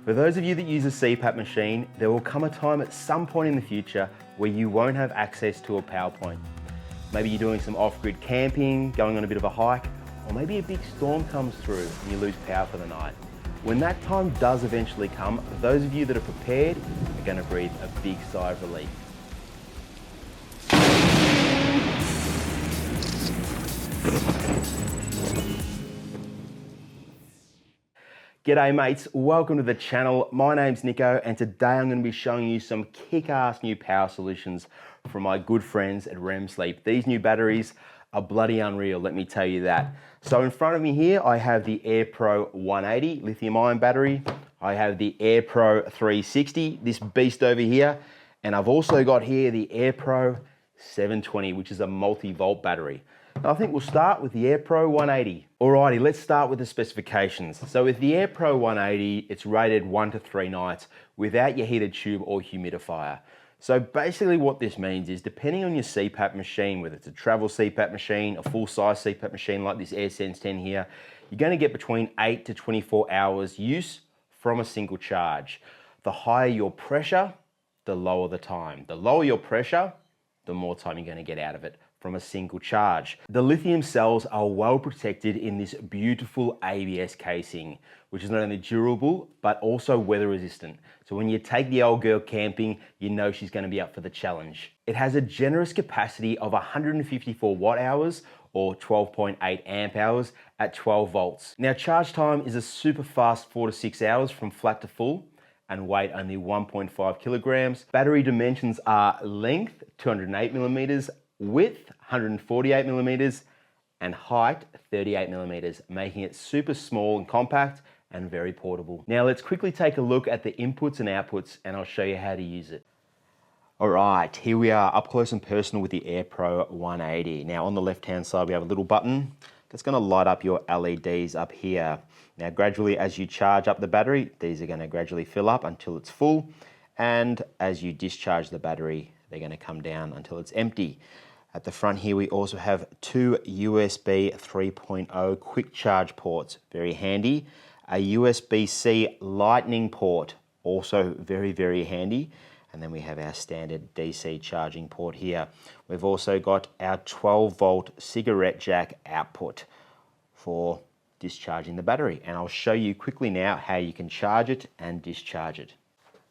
For those of you that use a CPAP machine, there will come a time at some point in the future where you won't have access to a power point. Maybe you're doing some off-grid camping, going on a bit of a hike, or maybe a big storm comes through and you lose power for the night. When that time does eventually come, those of you that are prepared are going to breathe a big sigh of relief. G'day mates, welcome to the channel. My name's Nico and today I'm going to be showing you some kick-ass new power solutions from my good friends at ResMed. These new batteries are bloody unreal, let me tell you that. So in front of me here I have the AirPro 180 lithium ion battery. I have the AirPro 360, this beast over here. And I've also got here the AirPro 720, which is a multi-volt battery. Now I think we'll start with the AirPro 180. Alrighty, let's start with the specifications. So with the AirPro 180, it's rated 1 to 3 nights without your heated tube or humidifier. So basically what this means is depending on your CPAP machine, whether it's a travel CPAP machine, a full-size CPAP machine like this AirSense 10 here, you're going to get between 8 to 24 hours use from a single charge. The higher your pressure, the lower the time. The lower your pressure, the more time you're going to get out of it from a single charge. The lithium cells are well protected in this beautiful ABS casing, which is not only durable, but also weather resistant. So when you take the old girl camping, you know she's gonna be up for the challenge. It has a generous capacity of 154 watt hours or 12.8 amp hours at 12 volts. Now charge time is a super fast 4 to 6 hours from flat to full, and weight only 1.5 kilograms. Battery dimensions are length 208 millimeters, width 148 millimeters, and height 38 millimeters, making it super small and compact and very portable. Now let's quickly take a look at the inputs and outputs and I'll show you how to use it. All right, here we are up close and personal with the AirPro 180. Now on the left-hand side, we have a little button that's gonna light up your LEDs up here. Now gradually as you charge up the battery, these are gonna gradually fill up until it's full. And as you discharge the battery, they're gonna come down until it's empty. At the front here, we also have 2 USB 3.0 quick charge ports, very handy. A USB-C lightning port, also very, very handy. And then we have our standard DC charging port here. We've also got our 12 volt cigarette jack output for discharging the battery. And I'll show you quickly now how you can charge it and discharge it.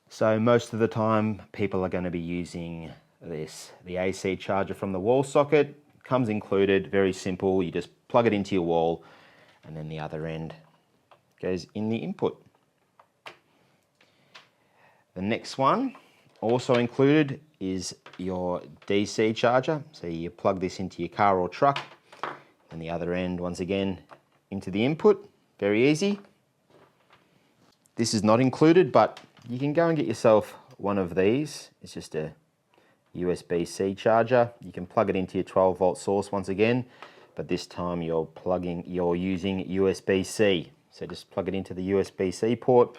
So most of the time, people are going to be using the AC charger from the wall socket. Comes included, very simple. You just plug it into your wall and then the other end goes in the input. The next one also included is your DC charger. So you plug this into your car or truck and the other end once again into the input. Very easy. This is not included, but you can go and get yourself one of these. It's just a USB-C charger. You can plug it into your 12 volt source once again, but this time you're using USB-C. So just plug it into the USB-C port,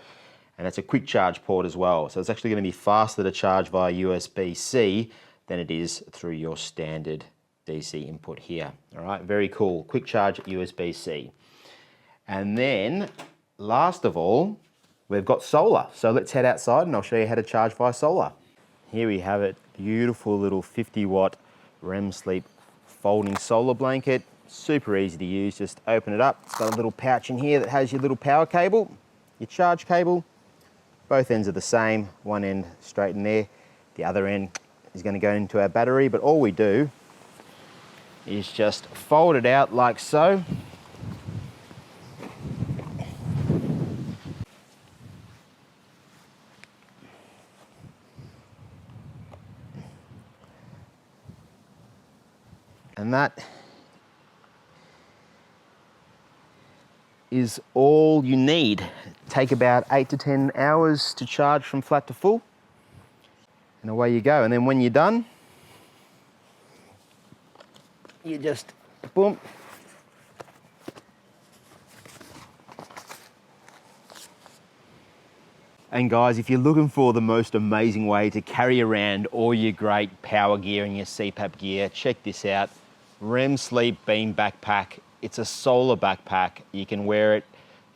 and it's a quick charge port as well. So it's actually going to be faster to charge via USB-C than it is through your standard DC input here. All right, very cool. Quick charge USB-C. And then last of all, we've got solar. So let's head outside and I'll show you how to charge via solar. Here we have it, beautiful little 50 watt REM sleep folding solar blanket. Super easy to use, just open it up. It's got a little pouch in here that has your little power cable, your charge cable. Both ends are the same, one end straight in there. The other end is going to go into our battery, but all we do is just fold it out like so. And that is all you need. Take about 8 to 10 hours to charge from flat to full. And away you go. And then when you're done, you just boom. And guys, if you're looking for the most amazing way to carry around all your great power gear and your CPAP gear, check this out. REM Sleep Beam Backpack. It's a solar backpack. You can wear it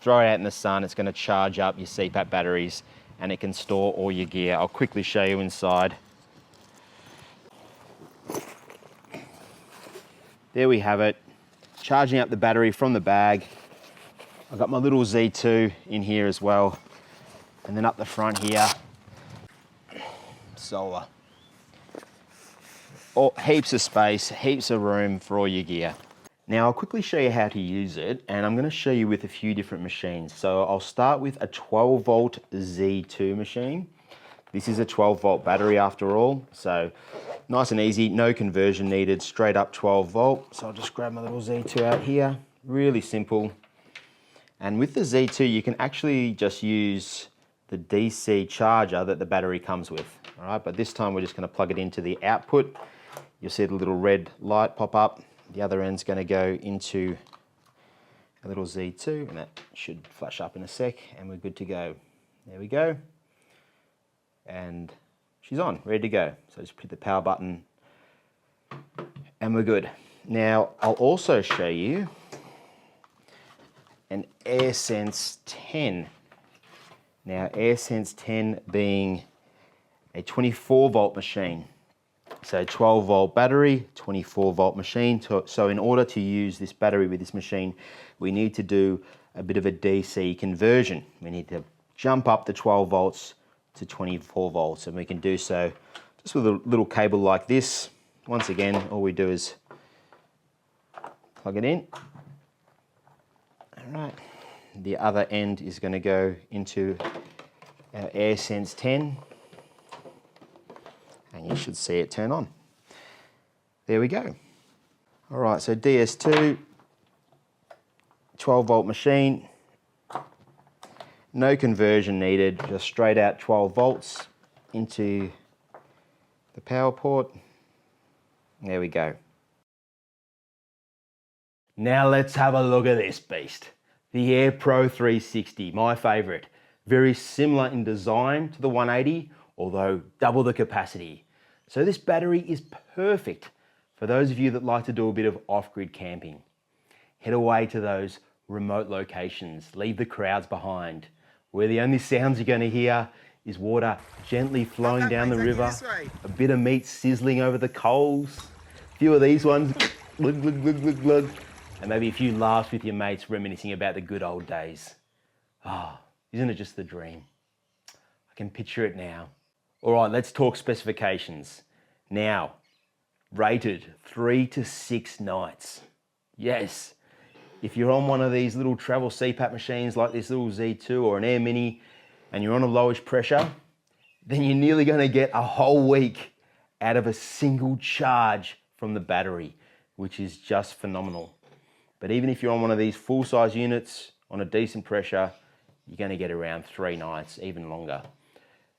throw it out in the sun, it's going to charge up your CPAP batteries and it can store all your gear. I'll quickly show you inside. There we have it, charging up the battery from the bag. I've got my little Z2 in here as well. And then up the front here, solar. Heaps of space, heaps of room for all your gear. Now I'll quickly show you how to use it, and I'm going to show you with a few different machines. So I'll start with a 12 volt Z2 machine. This is a 12 volt battery after all, so nice and easy, no conversion needed, straight up 12 volt. So I'll just grab my little Z2 out here, really simple. And with the Z2, you can actually just use the DC charger that the battery comes with, all right? But this time we're just going to plug it into the output. You'll see the little red light pop up. The other end's going to go into a little Z2, and that should flash up in a sec, and we're good to go. There we go. And she's on, ready to go. So just hit the power button, and we're good. Now, I'll also show you an AirSense 10. Now, AirSense 10 being a 24 volt machine. So 12 volt battery, 24 volt machine. So in order to use this battery with this machine, we need to do a bit of a DC conversion. We need to jump up the 12 volts to 24 volts, and we can do so just with a little cable like this. Once again, all we do is plug it in. All right. The other end is going to go into our AirSense 10. And you should see it turn on. There we go. All right, so DS2, 12 volt machine, no conversion needed, just straight out 12 volts into the power port. There we go. Now let's have a look at this beast. The AirPro 360, my favorite. Very similar in design to the 180, although double the capacity. So this battery is perfect for those of you that like to do a bit of off-grid camping. Head away to those remote locations, leave the crowds behind, where the only sounds you're going to hear is water gently flowing down the river, a bit of meat sizzling over the coals, a few of these ones, glug, glug, glug, glug, glug, and maybe a few laughs with your mates reminiscing about the good old days. Ah, isn't it just the dream? I can picture it now. All right, let's talk specifications. Now, rated 3 to 6 nights. Yes, if you're on one of these little travel CPAP machines like this little Z2 or an Air Mini and you're on a lowish pressure, then you're nearly going to get a whole week out of a single charge from the battery, which is just phenomenal. But even if you're on one of these full-size units on a decent pressure, you're going to get around 3 nights, even longer.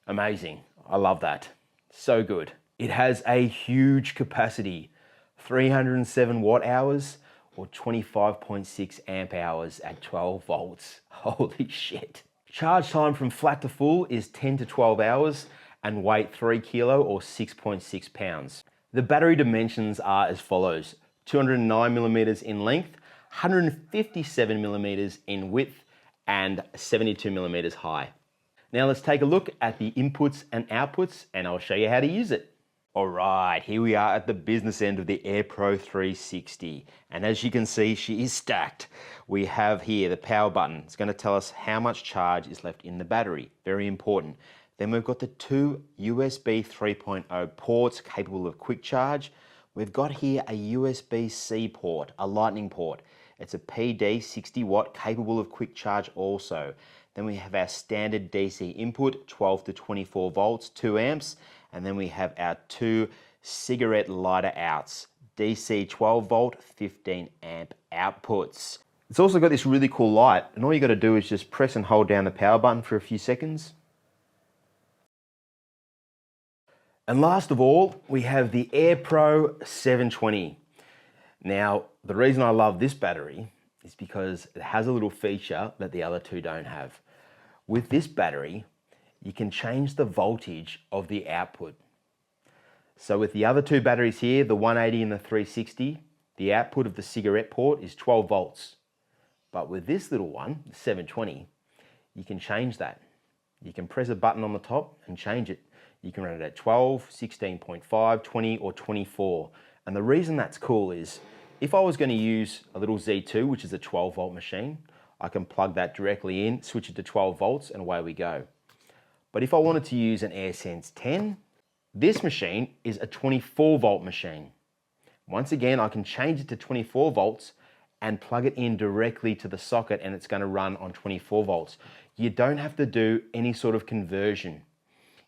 Amazing. I love that. So good. It has a huge capacity, 307 watt hours or 25.6 amp hours at 12 volts. Holy shit. Charge time from flat to full is 10 to 12 hours and weight 3 kilo or 6.6 pounds. The battery dimensions are as follows: 209 millimeters in length, 157 millimeters in width, and 72 millimeters high. Now let's take a look at the inputs and outputs, and I'll show you how to use it. All right, here we are at the business end of the AirPro 360. And as you can see, she is stacked. We have here the power button. It's going to tell us how much charge is left in the battery. Very important. Then we've got the 2 USB 3.0 ports capable of quick charge. We've got here a USB-C port, a lightning port. It's a PD 60 watt capable of quick charge also. Then we have our standard DC input, 12 to 24 volts, 2 amps. And then we have our 2 cigarette lighter outs, DC 12 volt, 15 amp outputs. It's also got this really cool light, and all you got to do is just press and hold down the power button for a few seconds. And last of all, we have the AirPro 720. Now, the reason I love this battery is because it has a little feature that the other two don't have. With this battery, you can change the voltage of the output. So with the other two batteries here, the 180 and the 360, the output of the cigarette port is 12 volts. But with this little one, the 720, you can change that. You can press a button on the top and change it. You can run it at 12, 16.5, 20, or 24. And the reason that's cool is if I was going to use a little Z2, which is a 12 volt machine, I can plug that directly in, switch it to 12 volts, and away we go. But if I wanted to use an AirSense 10, this machine is a 24 volt machine. Once again, I can change it to 24 volts and plug it in directly to the socket, and it's going to run on 24 volts. You don't have to do any sort of conversion.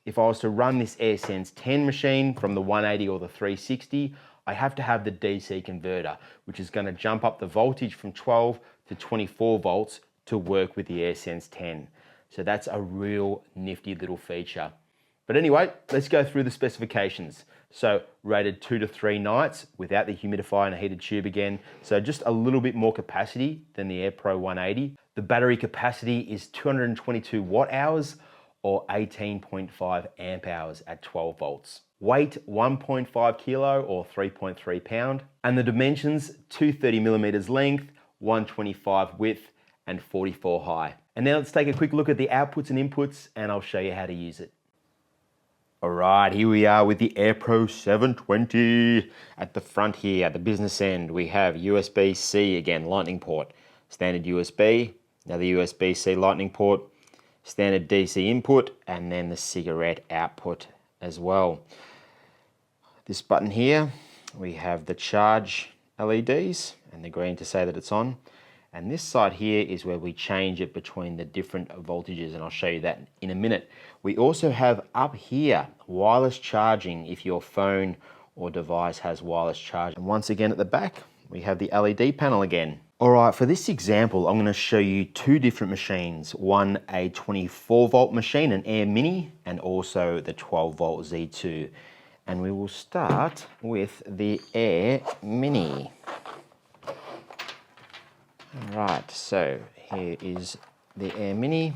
If I was to run this AirSense 10 machine from the 180 or the 360, I have to have the DC converter, which is going to jump up the voltage from 12 to 24 volts to work with the AirSense 10. So that's a real nifty little feature. But anyway, let's go through the specifications. So rated 2 to 3 nights without the humidifier and a heated tube again. So just a little bit more capacity than the AirPro 180. The battery capacity is 222 watt hours or 18.5 amp hours at 12 volts. Weight 1.5 kilo or 3.3 pound. And the dimensions 230 millimeters length, 125 width and 44 high. And now let's take a quick look at the outputs and inputs and I'll show you how to use it. All right, here we are with the AirPro 720. At the front here, at the business end, we have USB-C, again, lightning port. Standard USB, another USB-C lightning port, standard DC input, and then the cigarette output as well. This button here, we have the charge LEDs, and the green to say that it's on. And this side here is where we change it between the different voltages, and I'll show you that in a minute. We also have up here wireless charging if your phone or device has wireless charging. And once again at the back, we have the LED panel again. All right, for this example, I'm gonna show you two different machines. One, a 24 volt machine, an Air Mini, and also the 12 volt Z2. And we will start with the Air Mini. All right, so here is the Air Mini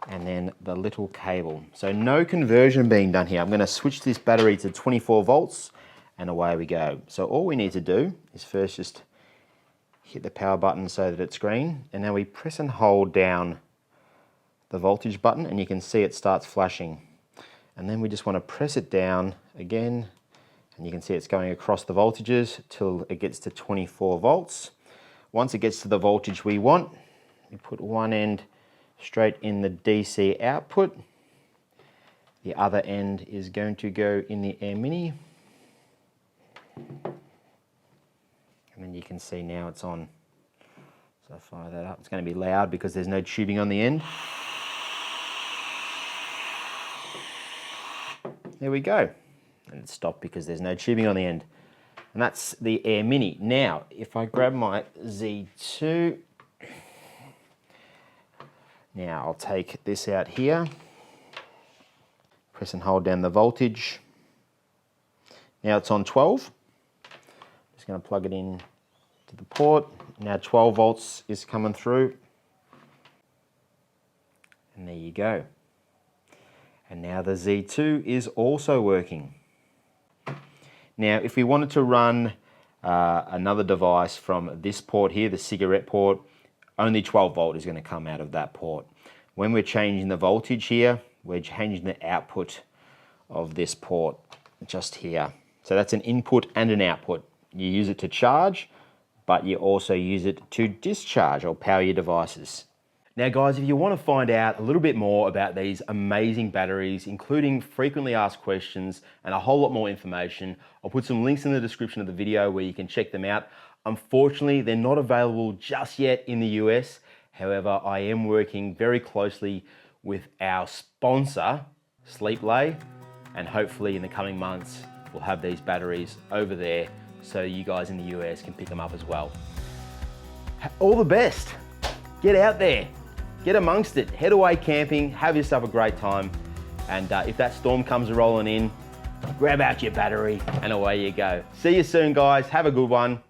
and then the little cable. So no conversion being done here. I'm going to switch this battery to 24 volts and away we go. So all we need to do is first just hit the power button so that it's green, and now we press and hold down the voltage button and you can see it starts flashing. And then we just want to press it down again, and you can see it's going across the voltages till it gets to 24 volts. Once it gets to the voltage we want, we put one end straight in the DC output. The other end is going to go in the Air Mini. And then you can see now it's on. So fire that up. It's going to be loud because there's no tubing on the end. There we go. And it stopped because there's no tubing on the end. And that's the Air Mini. Now, if I grab my Z2, now I'll take this out here, press and hold down the voltage. Now it's on 12. Just going to plug it in to the port. Now 12 volts is coming through. And there you go. And now the Z2 is also working. Now, if we wanted to run another device from this port here, the cigarette port, only 12 volt is going to come out of that port. When we're changing the voltage here, we're changing the output of this port just here. So that's an input and an output. You use it to charge, but you also use it to discharge or power your devices. Now guys, if you want to find out a little bit more about these amazing batteries, including frequently asked questions and a whole lot more information, I'll put some links in the description of the video where you can check them out. Unfortunately, they're not available just yet in the US. However, I am working very closely with our sponsor, SleepLay, and hopefully in the coming months, we'll have these batteries over there so you guys in the US can pick them up as well. All the best. Get out there. Get amongst it, head away camping, have yourself a great time. And if that storm comes rolling in, grab out your battery and away you go. See you soon guys, have a good one.